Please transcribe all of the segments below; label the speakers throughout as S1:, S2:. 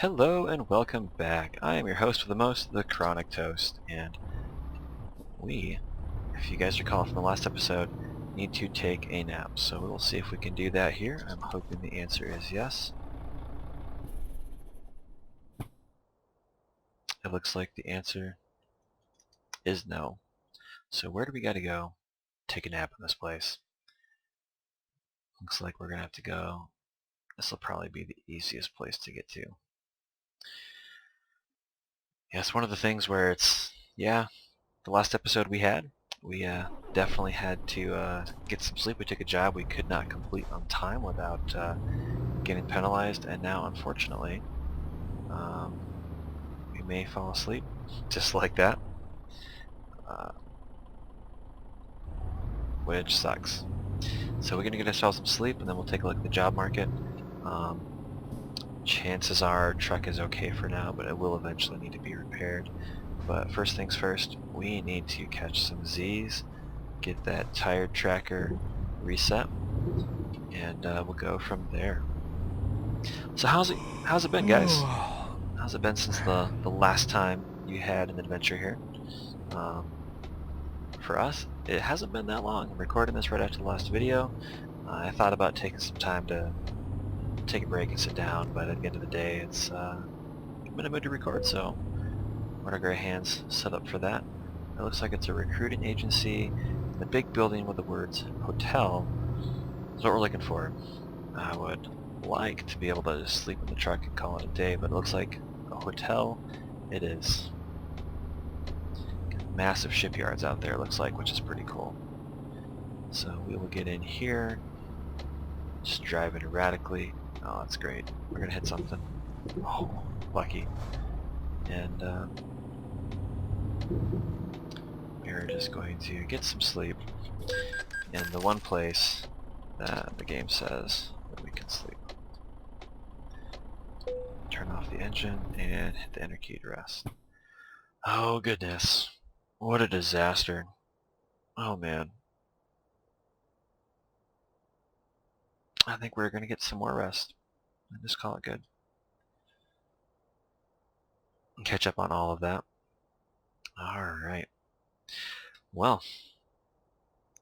S1: Hello and welcome back. I am your host for the most, TheChronicToast, and we, if you guys recall from the last episode, need to take a nap. So we'll see if we can do that here. I'm hoping the answer is yes. It looks like the answer is no. So where do we gotta go? Take a nap in this place. Looks like we're gonna have to go. This will probably be the easiest place to get to. Yeah, it's one of the things where the last episode we definitely had to get some sleep. We took a job we could not complete on time without getting penalized, and now unfortunately um, we may fall asleep just like that, uh, which sucks. So we're going to get ourselves some sleep, and then we'll take a look at the job market. Chances are our truck is okay for now, but it will eventually need to be repaired. But first things first, we need to catch some Z's, get that tire tracker reset, and we'll go from there. So how's it been, guys? How's it been since the last time you had an adventure here? For us, it hasn't been that long. I'm recording this right after the last video. I thought about taking some time to take a break and sit down, but at the end of the day, it's I'm in a mood to record, so what are great hands set up for that? It looks like it's a recruiting agency. The big building with the words hotel is what we're looking for. I would like to be able to just sleep in the truck and call it a day, but it looks like a hotel it is. Massive shipyards out there, looks like, which is pretty cool. So we will get in here, just driving erratically. Oh, that's great. We're gonna hit something. Oh, lucky. And we're just going to get some sleep in the one place that the game says that we can sleep. Turn off the engine and hit the enter key to rest. Oh goodness, what a disaster. Oh man. I think we're going to get some more rest and just call it good. And catch up on all of that. Alright. Well,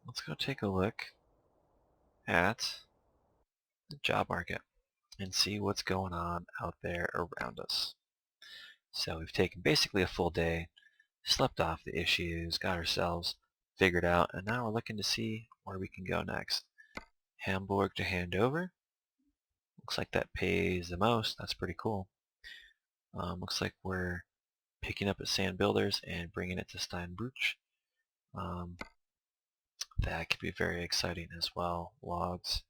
S1: let's go take a look at the job market and see what's going on out there around us. So we've taken basically a full day, slept off the issues, got ourselves figured out, and now we're looking to see where we can go next. Hamburg to Hanover. Looks like that pays the most. That's pretty cool. Looks like we're picking up at Sand Builders and bringing it to Steinbruch. That could be very exciting as well. Logs,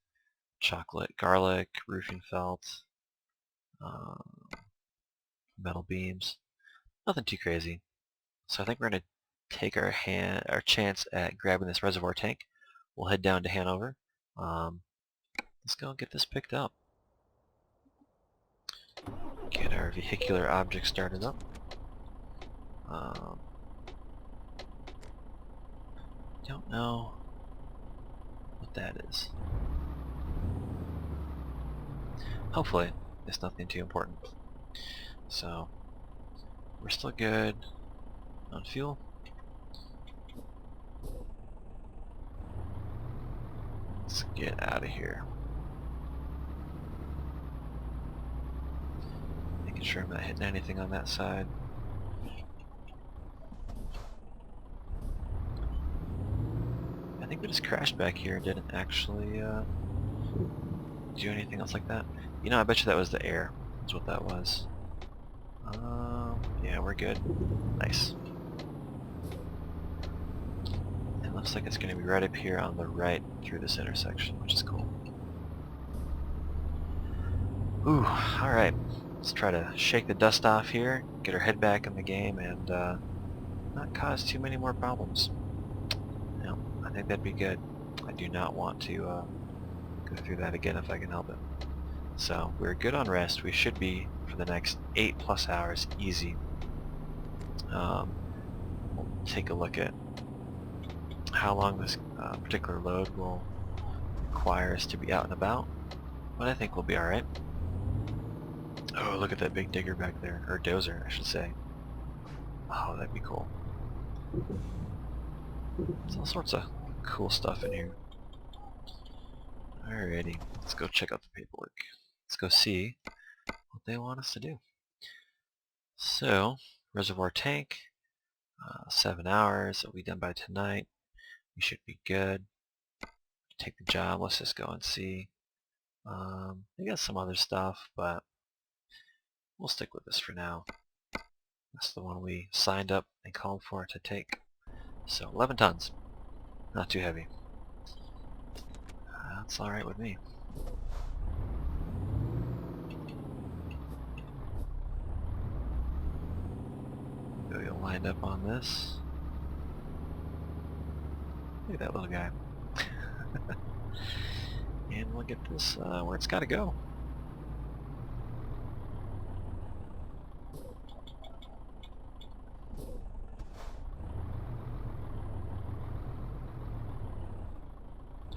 S1: chocolate, garlic, roofing felt, metal beams. Nothing too crazy. So I think we're going to take our chance at grabbing this reservoir tank. We'll head down to Hanover. Let's go get this picked up. Get our vehicular object started up. Don't know what that is. Hopefully it's nothing too important. So we're still good on fuel. Let's get out of here. Making sure I'm not hitting anything on that side. I think we just crashed back here and didn't actually do anything else like that. You know, I bet you that was the air. That's what that was. Yeah, we're good. Nice. It looks like it's going to be right up here on the right through this intersection, which is cool. Ooh, alright. Let's try to shake the dust off here, get our head back in the game, and not cause too many more problems. You know, I think that'd be good. I do not want to go through that again if I can help it. So we're good on rest. We should be for the next 8+ hours easy. We'll take a look at how long this particular load will require us to be out and about, but I think we'll be alright. Oh, look at that big digger back there. Or dozer, I should say. Oh, that'd be cool. There's all sorts of cool stuff in here. Alrighty, let's go check out the paperwork. Let's go see what they want us to do. So, Reservoir Tank, 7 hours, it'll be done by tonight. We should be good. Take the job, let's just go and see. They got some other stuff, but we'll stick with this for now. That's the one we signed up and called for to take. So 11 tons, not too heavy. That's alright with me. Go get lined up on this. Look at that little guy. And we'll get this where it's got to go.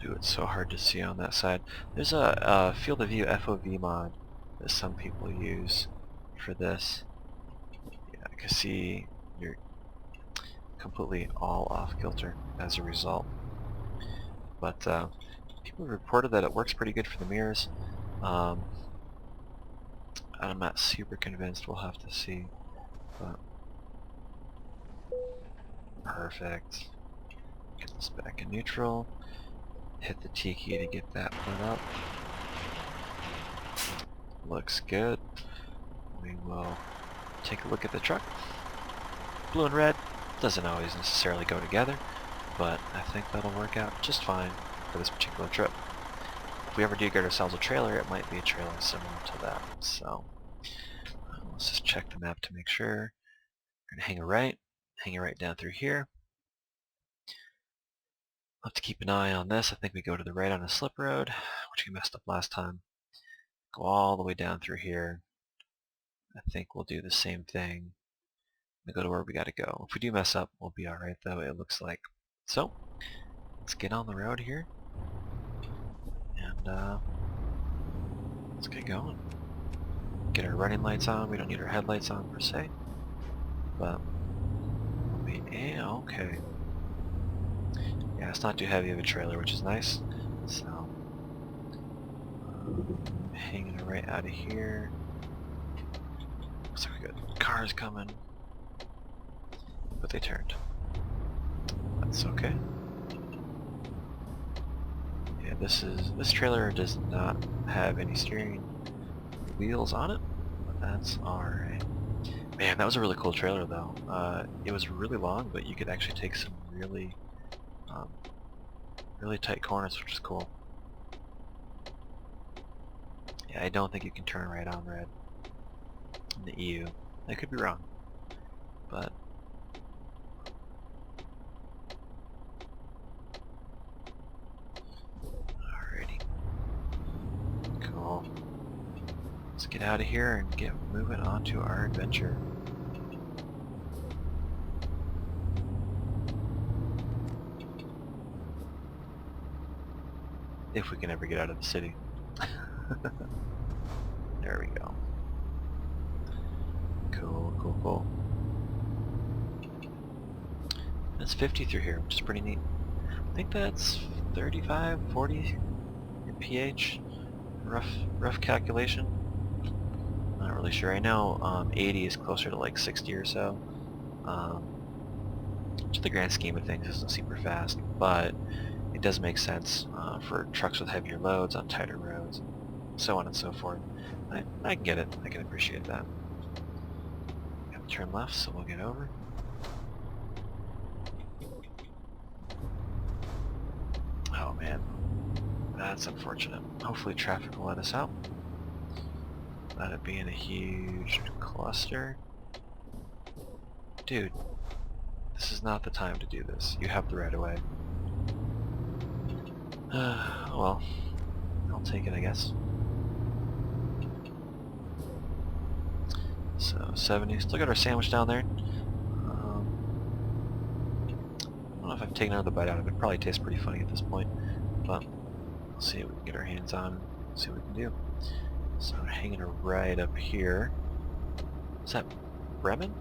S1: Ooh, it's so hard to see on that side. There's a field of view FOV mod that some people use for this. Yeah, I can see you're completely all off kilter as a result. But people reported that it works pretty good for the mirrors. I'm not super convinced. We'll have to see. But perfect. Get this back in neutral. Hit the T key to get that put up. Looks good. We will take a look at the truck. Blue and red doesn't always necessarily go together, but I think that'll work out just fine for this particular trip. If we ever do get ourselves a trailer, it might be a trailer similar to that. So let's just check the map to make sure. We're going to hang a right down through here. I'll have to keep an eye on this. I think we go to the right on a slip road, which we messed up last time. Go all the way down through here. I think we'll do the same thing. We'll go to where we gotta go. If we do mess up, we'll be alright though, it looks like. So, let's get on the road here. And let's get going. Get our running lights on. We don't need our headlights on per se. But, okay. Yeah, it's not too heavy of a trailer, which is nice. So, hanging right out of here. Looks like we got cars coming. But they turned. That's okay. Yeah, this trailer does not have any steering wheels on it, but that's alright. Man, that was a really cool trailer though. It was really long, but you could actually take some really really tight corners, which is cool. Yeah, I don't think you can turn right on red in the EU. I could be wrong, but alrighty. Cool. Let's get out of here and get moving on to our adventure. If we can ever get out of the city. There we go. Cool, cool, cool. That's 50 through here, which is pretty neat. I think that's 35, 40 in pH. Rough calculation. Not really sure. I know 80 is closer to like 60 or so. Which in the grand scheme of things isn't super fast, but it does make sense for trucks with heavier loads on tighter roads, so on and so forth. I can get it. I can appreciate that. Got to turn left, so we'll get over. Oh man, that's unfortunate. Hopefully traffic will let us out. Without it being a huge cluster. Dude, this is not the time to do this. You have the right of way. Well, I'll take it, I guess. So 70. Still got our sandwich down there. I don't know if I've taken another bite out of it. It probably tastes pretty funny at this point, but we'll see what we can get our hands on. See what we can do. So hanging a right up here. Is that Bremen?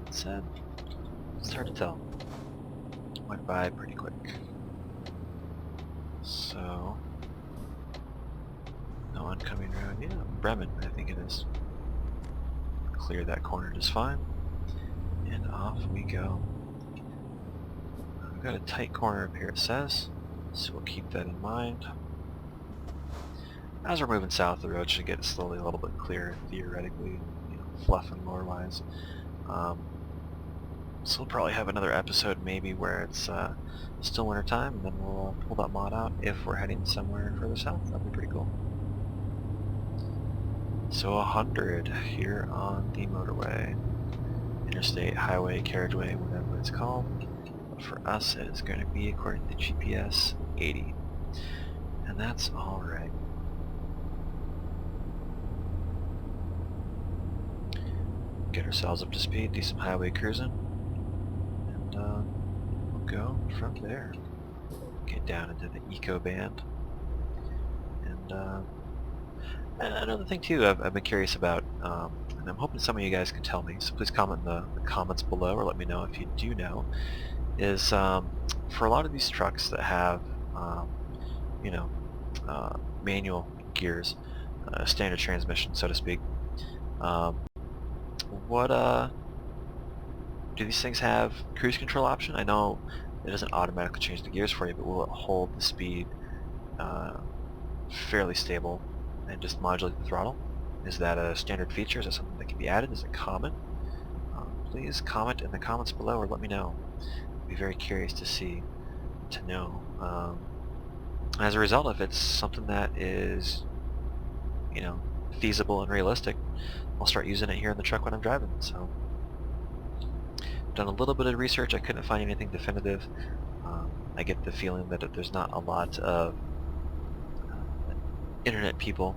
S1: It said? It's hard to tell. Went by pretty quick. So, no oncoming road. Yeah, Bremen, I think it is. Clear that corner just fine. And off we go. We've got a tight corner up here, it says. So we'll keep that in mind. As we're moving south, the road should get slowly a little bit clearer, theoretically, fluff and lore-wise. So we'll probably have another episode maybe where it's still winter time, and then we'll pull that mod out if we're heading somewhere further south. That'd be pretty cool. So 100 here on the motorway, interstate, highway, carriageway, whatever it's called. But for us, it is going to be, according to GPS, 80. And that's alright. Get ourselves up to speed, do some highway cruising, and we'll go from there. Get down into the eco band. And another thing too I've been curious about, and I'm hoping some of you guys can tell me, so please comment in the comments below or let me know if you do know, is for a lot of these trucks that have manual gears, standard transmission so to speak, what do these things have cruise control option? I know it doesn't automatically change the gears for you, but will it hold the speed fairly stable and just modulate the throttle? Is that a standard feature? Is that something that can be added? Is it common? Please comment in the comments below or let me know. I'd be very curious to know. As a result, if it's something that is, feasible and realistic, I'll start using it here in the truck when I'm driving. So, done a little bit of research. I couldn't find anything definitive. I get the feeling that there's not a lot of internet people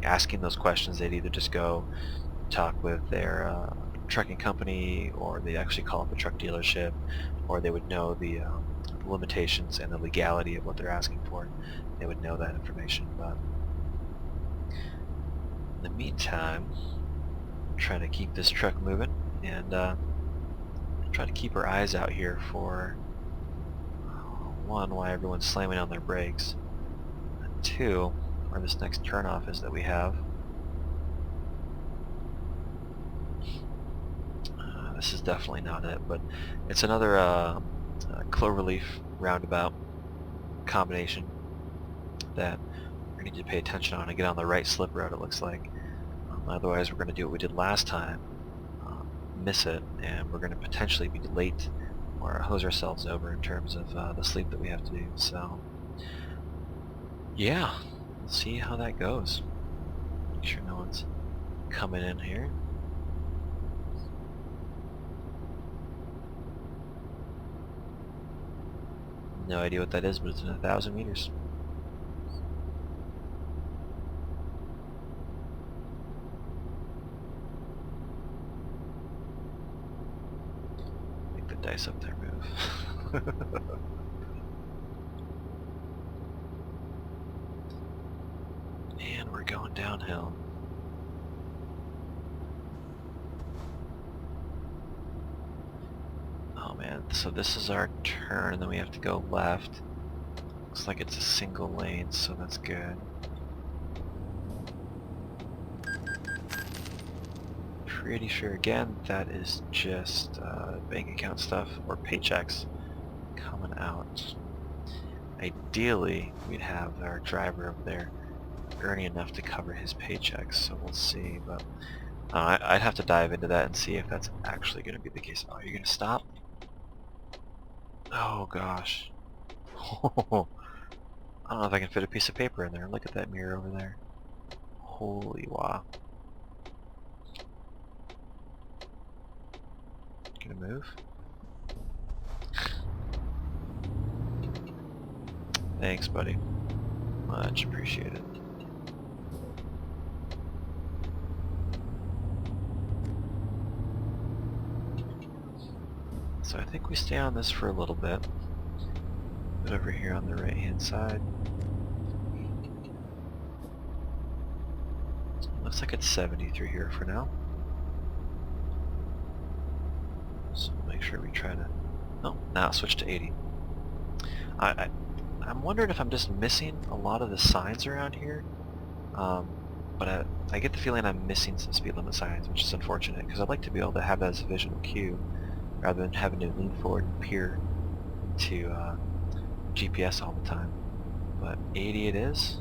S1: asking those questions. They'd either just go talk with their trucking company, or they actually call up a truck dealership, or they would know the limitations and the legality of what they're asking for. They would know that information. But in the meantime, I'm trying to keep this truck moving and try to keep our eyes out here for one, why everyone's slamming on their brakes, and two, where this next turnoff is that we have. This is definitely not it, but it's another cloverleaf roundabout combination that we need to pay attention on and get on the right slip road, it looks like. Otherwise we're going to do what we did last time, miss it, and we're going to potentially be late or hose ourselves over in terms of the sleep that we have to do. So yeah, we'll see how that goes. Make sure no one's coming in here. No idea what that is, but it's in 1,000 meters. Make the dice up there move. And we're going downhill. Oh man, so this is our turn, and then we have to go left. Looks like it's a single lane, so that's good. Pretty sure, again, that is just bank account stuff or paychecks coming out. Ideally, we'd have our driver over there earning enough to cover his paychecks, so we'll see, but I'd have to dive into that and see if that's actually going to be the case. Oh, you're going to stop? Oh gosh. I don't know if I can fit a piece of paper in there. Look at that mirror over there. Holy wow. Gonna move? Thanks, buddy. Much appreciated. So I think we stay on this for a little bit. But over here on the right hand side, looks like it's 70 through here for now. So make sure we try to... Oh, now switch to 80. I'm wondering if I'm just missing a lot of the signs around here. But I get the feeling I'm missing some speed limit signs, which is unfortunate, because I'd like to be able to have that as a visual cue, rather than having to lean forward and peer to GPS all the time. But 80 it is,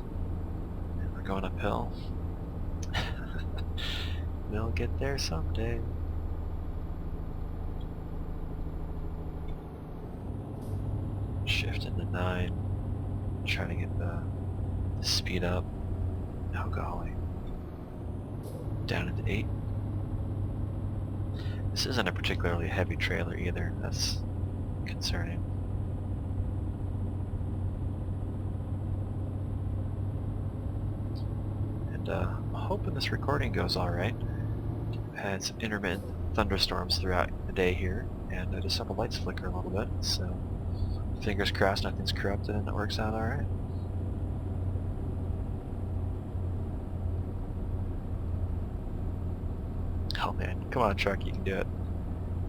S1: and we're going uphill. We'll get there someday. Shift into 9, trying to get the speed up. Oh golly. Down into 8. This isn't a particularly heavy trailer either, that's concerning. And I'm hoping this recording goes alright. I've had some intermittent thunderstorms throughout the day here, and I just have the lights flicker a little bit, so fingers crossed nothing's corrupted and it works out alright. Oh man, come on truck, you can do it.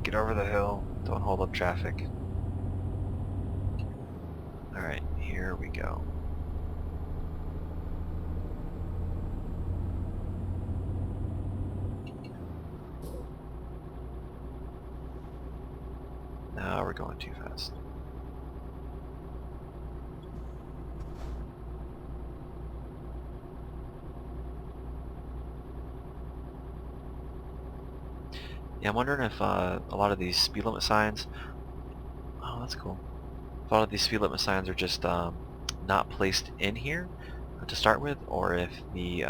S1: Get over the hill, don't hold up traffic. Alright, here we go. Now we're going too fast. Yeah, I'm wondering if a lot of these speed limit signs... Oh, that's cool. If a lot of these speed limit signs are just not placed in here to start with, or if the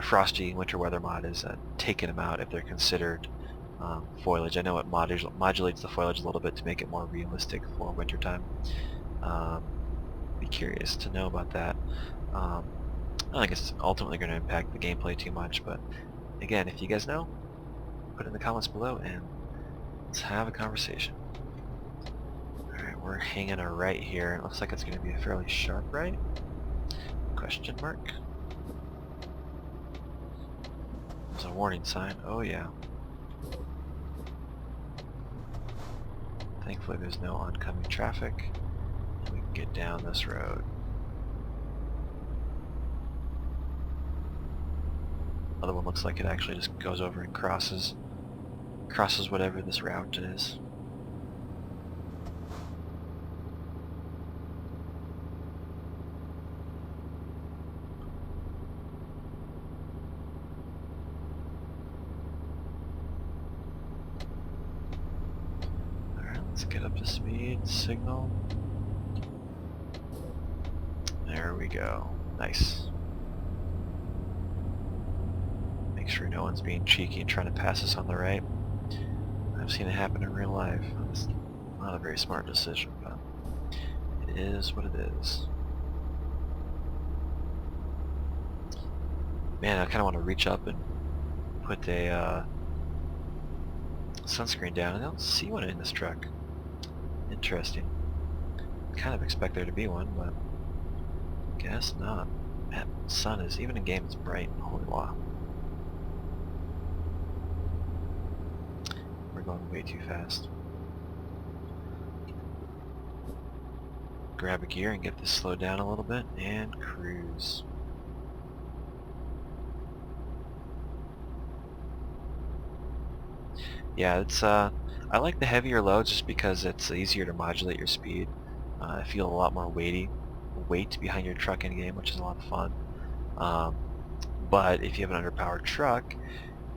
S1: Frosty Winter Weather mod is taking them out if they're considered foliage. I know it modulates the foliage a little bit to make it more realistic for wintertime. Be curious to know about that. I don't think it's ultimately going to impact the gameplay too much, but again, if you guys know, put it in the comments below and let's have a conversation. Alright, we're hanging a right here. It looks like it's going to be a fairly sharp right. Question mark. There's a warning sign. Oh yeah. Thankfully there's no oncoming traffic. We can get down this road. Other one looks like it actually just goes over and crosses whatever this route is. Alright, let's get up to speed, signal. There we go. Nice. Make sure no one's being cheeky and trying to pass us on the right. I've seen it happen in real life. It's not a very smart decision, but it is what it is. Man, I kind of want to reach up and put a sunscreen down. I don't see one in this truck. Interesting. Kind of expect there to be one, but guess not. That sun is, even in game, it's bright. Holy wow. We're going way too fast. Grab a gear and get this slowed down a little bit and cruise. Yeah, it's I like the heavier loads just because it's easier to modulate your speed. I feel a lot more weight behind your truck in game, which is a lot of fun. But if you have an underpowered truck,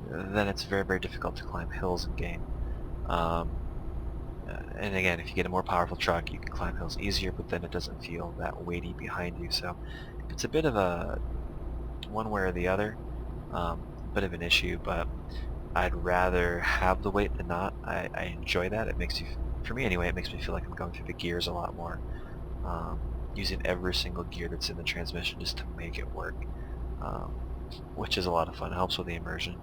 S1: then it's very, very difficult to climb hills in game. And again, if you get a more powerful truck, you can climb hills easier, but then it doesn't feel that weighty behind you. So it's a bit of a one way or the other, bit of an issue, but I'd rather have the weight than not. I enjoy that. It makes you, for me anyway, it makes me feel like I'm going through the gears a lot more, using every single gear that's in the transmission just to make it work, which is a lot of fun. It helps with the immersion,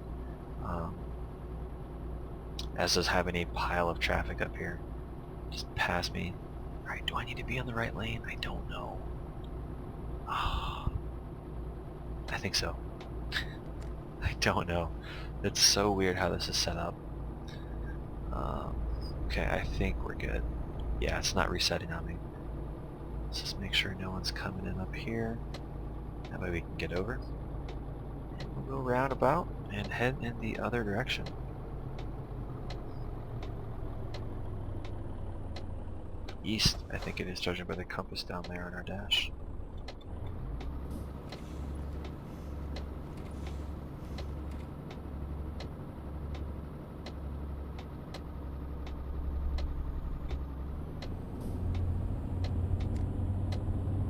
S1: as does having a pile of traffic up here just pass me. Alright, do I need to be on the right lane? I don't know. I think so. I don't know. It's so weird how this is set up. Okay, I think we're good. Yeah, it's not resetting on me. Let's just make sure no one's coming in up here. That way we can get over. And we'll go roundabout and head in the other direction. East, I think it is, judging by the compass down there on our dash.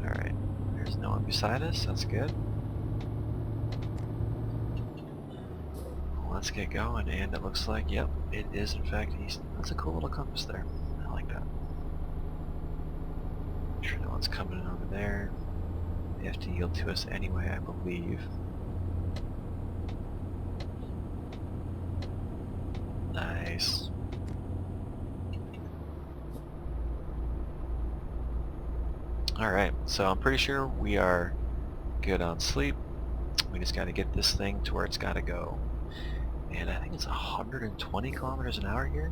S1: Alright, there's no one beside us, that's good. Let's get going, and it looks like, yep, it is in fact east. That's a cool little compass there. I like that. Make sure no one's coming in over there. They have to yield to us anyway, I believe. Nice. Alright, so I'm pretty sure we are good on sleep. We just gotta get this thing to where it's gotta go. And I think it's 120 kilometers an hour here.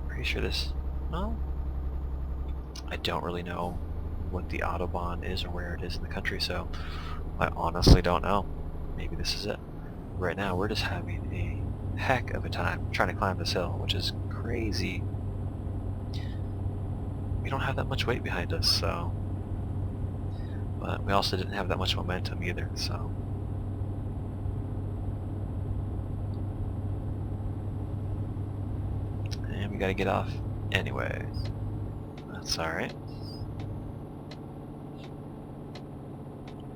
S1: Pretty sure this... No? I don't really know what the Autobahn is or where it is in the country, so I honestly don't know. Maybe this is it. Right now we're just having a heck of a time trying to climb this hill, which is crazy. We don't have that much weight behind us, so... But we also didn't have that much momentum either, so... And we gotta get off anyway. That's alright.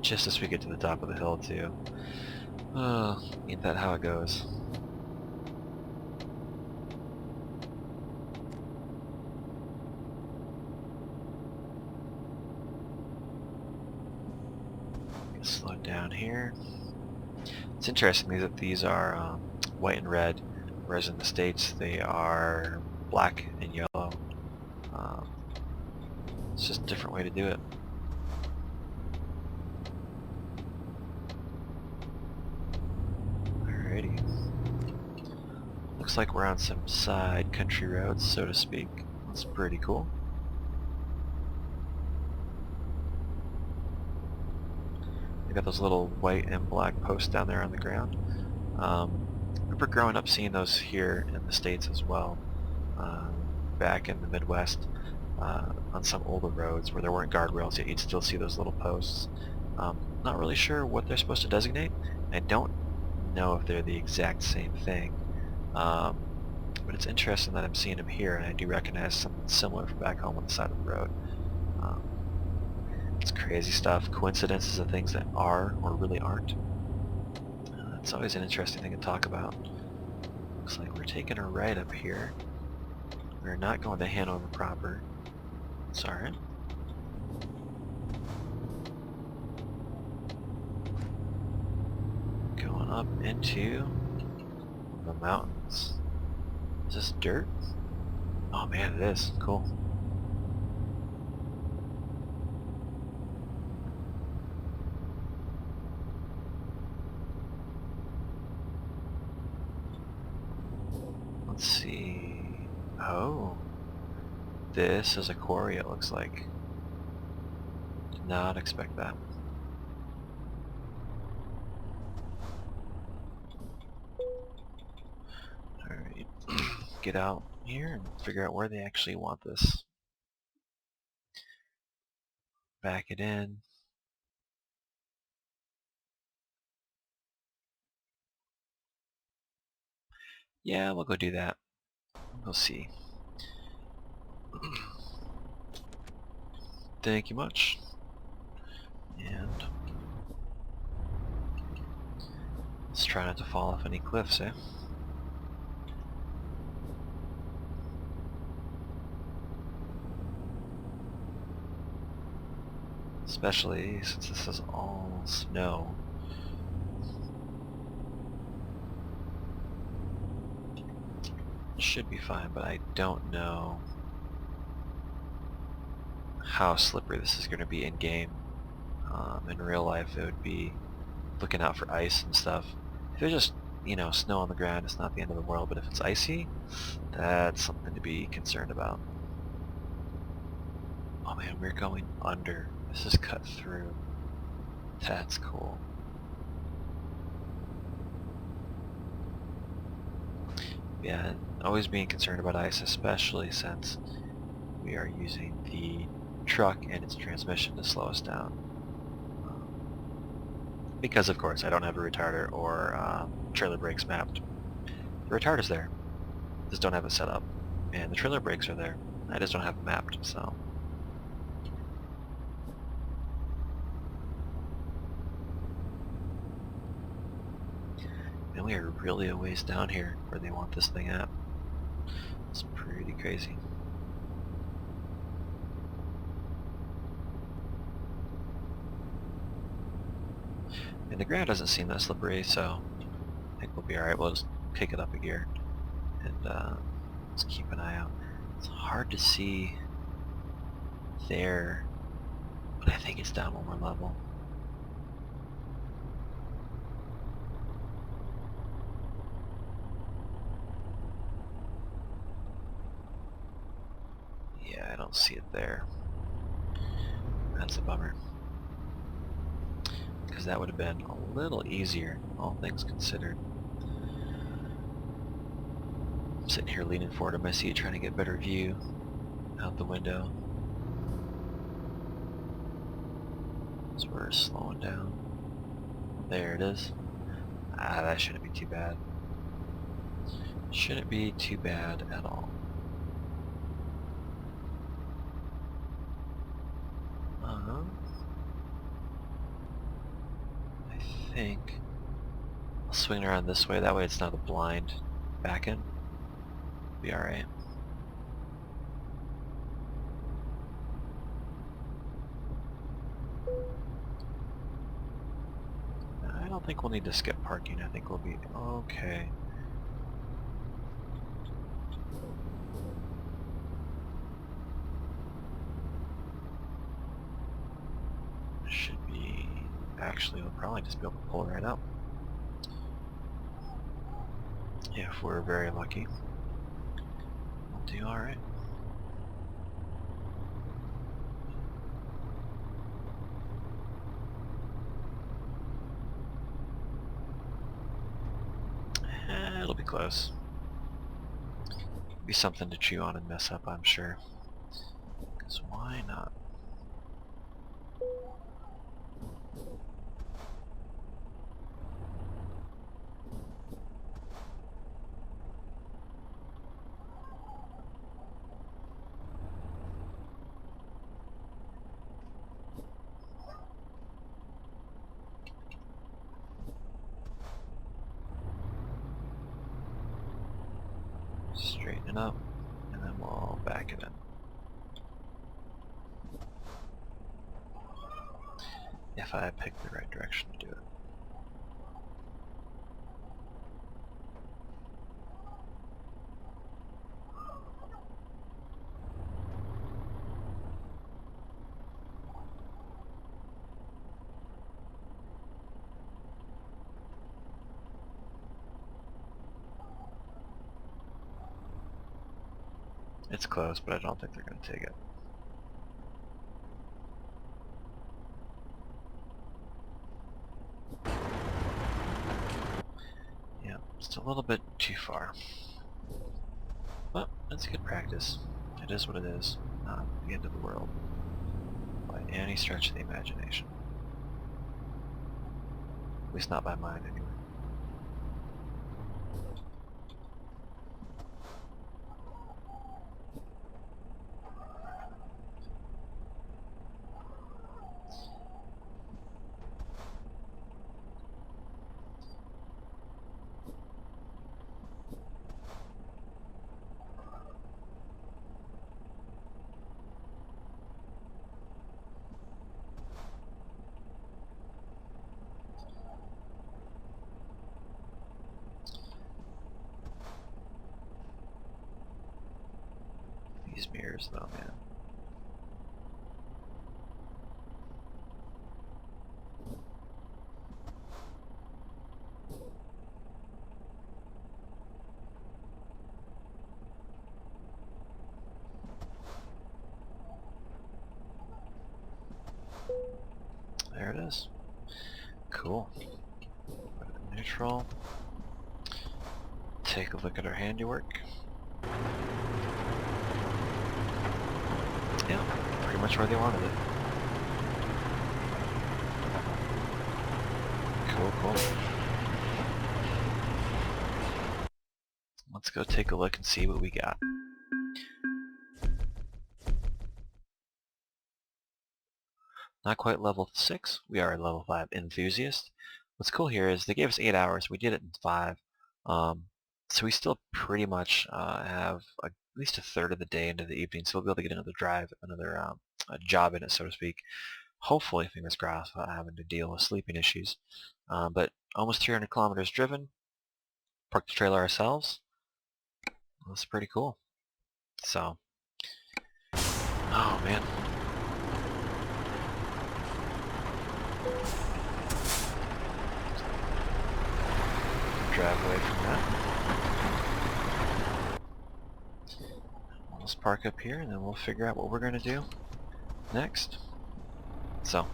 S1: Just as we get to the top of the hill, too. Oh, ain't that how it goes. Slow down here. It's interesting that these are white and red, whereas in the States they are black and yellow. It's just a different way to do it. Alrighty. Looks like we're on some side country roads, so to speak. That's pretty cool. They got those little white and black posts down there on the ground. I remember growing up seeing those here in the States as well, back in the Midwest, on some older roads where there weren't guardrails yet. You'd still see those little posts. Not really sure what they're supposed to designate. I don't know if they're the exact same thing, but it's interesting that I'm seeing them here, and I do recognize something similar from back home on the side of the road. It's crazy stuff, coincidences of things that are or really aren't. It's always an interesting thing to talk about. Looks like we're taking a right up here. We're not going to Hanover proper. It's alright. Going up into the mountains. Is this dirt? Oh man, it is. Cool. Let's see. Oh. This is a quarry, it looks like. Did not expect that. Alright. Get out here and figure out where they actually want this. Back it in. Yeah, we'll go do that. We'll see. Thank you much. And let's try not to fall off any cliffs, eh? Especially since this is all snow. Should be fine, but I don't know how slippery this is going to be in game. In real life, it would be looking out for ice and stuff. If it's just, snow on the ground, it's not the end of the world, but if it's icy, that's something to be concerned about. Oh man, we're going under. This is cut through. That's cool. Yeah, always being concerned about ice, especially since we are using the truck and its transmission to slow us down. Because of course I don't have a retarder or trailer brakes mapped. The retarder's there, just don't have it set up. And the trailer brakes are there, I just don't have them mapped, so. And we are really a ways down here where they want this thing at. It's pretty crazy. And the ground doesn't seem that slippery, so I think we'll be alright. We'll just kick it up a gear and just keep an eye out. It's hard to see there, but I think it's down one more level. Yeah, I don't see it there. That's a bummer. Because that would have been a little easier, all things considered. I'm sitting here leaning forward in my seat trying to get better view out the window. So we're slowing down. There it is. Ah, that shouldn't be too bad. Shouldn't be too bad at all. I think I'll swing around this way. That way it's not a blind back end. Be alright. I don't think we'll need to skip parking. I think we'll be okay. Should be... Actually, we'll probably just be able to pull right up. If we're very lucky. We'll do alright. It'll be close. Be something to chew on and mess up, I'm sure. Because why not? Straighten it up, and then we'll back it in. If I pick the right direction to do it. It's close, but I don't think they're going to take it. Yeah, just a little bit too far. But that's good practice. It is what it is. Not the end of the world. By any stretch of the imagination. At least not by mine, anyway. These mirrors, though, man. is. Cool. Neutral. Take a look at our handiwork. Yeah, pretty much where they wanted it. Cool, cool. Let's go take a look and see what we got. Not quite level 6. We are a level 5 enthusiast. What's cool here is they gave us 8 hours. We did it in 5. So we still pretty much have at least a third of the day into the evening, so we'll be able to get another drive, another job in it, so to speak. Hopefully, fingers crossed, without having to deal with sleeping issues. But almost 300 kilometers driven. Parked the trailer ourselves. That's pretty cool. So, oh man. Drive away from that. Let's park up here and then we'll figure out what we're going to do next. So,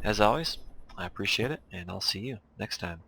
S1: as always, I appreciate it and I'll see you next time.